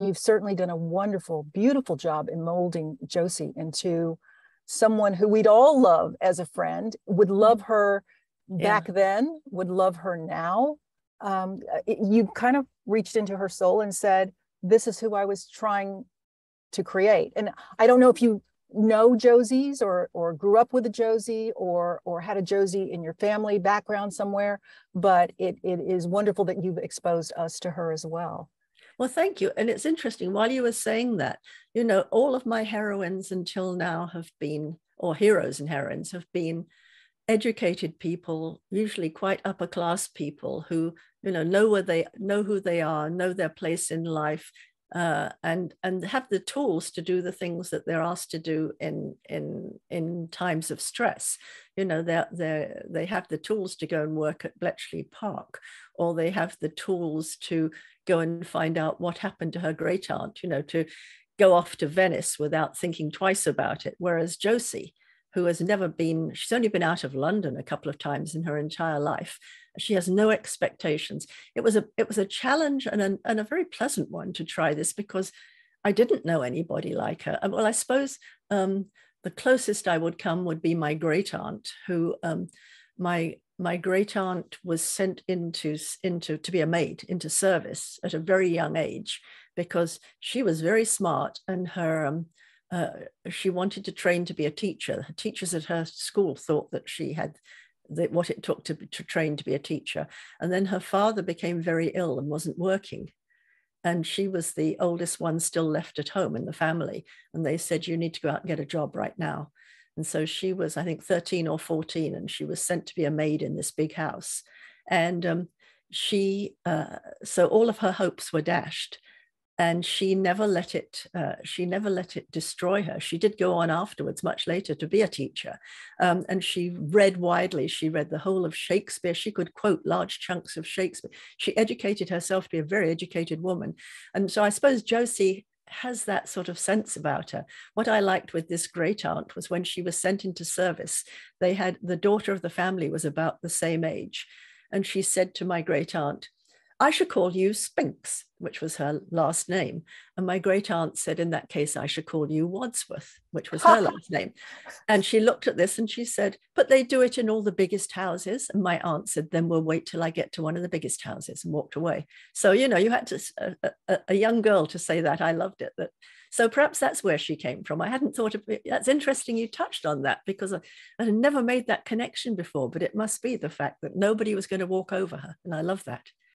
you've certainly done a wonderful, beautiful job in molding Josie into someone who we'd all love as a friend, would love her Yeah. back then, would love her now. You kind of reached into her soul and said, this is who I was trying to create. And I don't know if you know Josies or grew up with a Josie or had a Josie in your family background somewhere, but it is wonderful that you've exposed us to her as well. Well, thank you. And it's interesting, while you were saying that, all of my heroines until now have been, or heroes and heroines have been educated people, usually quite upper class people who, know where they know who they are, know their place in life, and have the tools to do the things that they're asked to do in times of stress. They have the tools to go and work at Bletchley Park, or they have the tools to go and find out what happened to her great aunt, to go off to Venice without thinking twice about it. Whereas Josie, who has never been, she's only been out of London a couple of times in her entire life. She has no expectations. It was a challenge and a very pleasant one to try this, because I didn't know anybody like her. Well, I suppose the closest I would come would be my great aunt, who my great aunt was sent into to be a maid, into service at a very young age, because she was very smart, and she wanted to train to be a teacher. The teachers at her school thought that she had what it took to train to be a teacher. And then her father became very ill and wasn't working. And she was the oldest one still left at home in the family. And they said, you need to go out and get a job right now. And so she was, I think, 13 or 14, and she was sent to be a maid in this big house. And so all of her hopes were dashed. And she never let it destroy her. She did go on afterwards, much later, to be a teacher, and she read widely. She read the whole of Shakespeare. She could quote large chunks of Shakespeare. She educated herself to be a very educated woman. And so I suppose Josie has that sort of sense about her. What I liked with this great aunt was when she was sent into service, the daughter of the family was about the same age, and she said to my great aunt, I should call you Spinks, which was her last name. And my great aunt said, in that case, I should call you Wadsworth, which was her last name. And she looked at this and she said, but they do it in all the biggest houses. And my aunt said, then we'll wait till I get to one of the biggest houses, and walked away. So, you had a young girl to say that. I loved it. So perhaps that's where she came from. I hadn't thought of it. That's interesting you touched on that, because I had never made that connection before, but it must be the fact that nobody was going to walk over her. And I love that.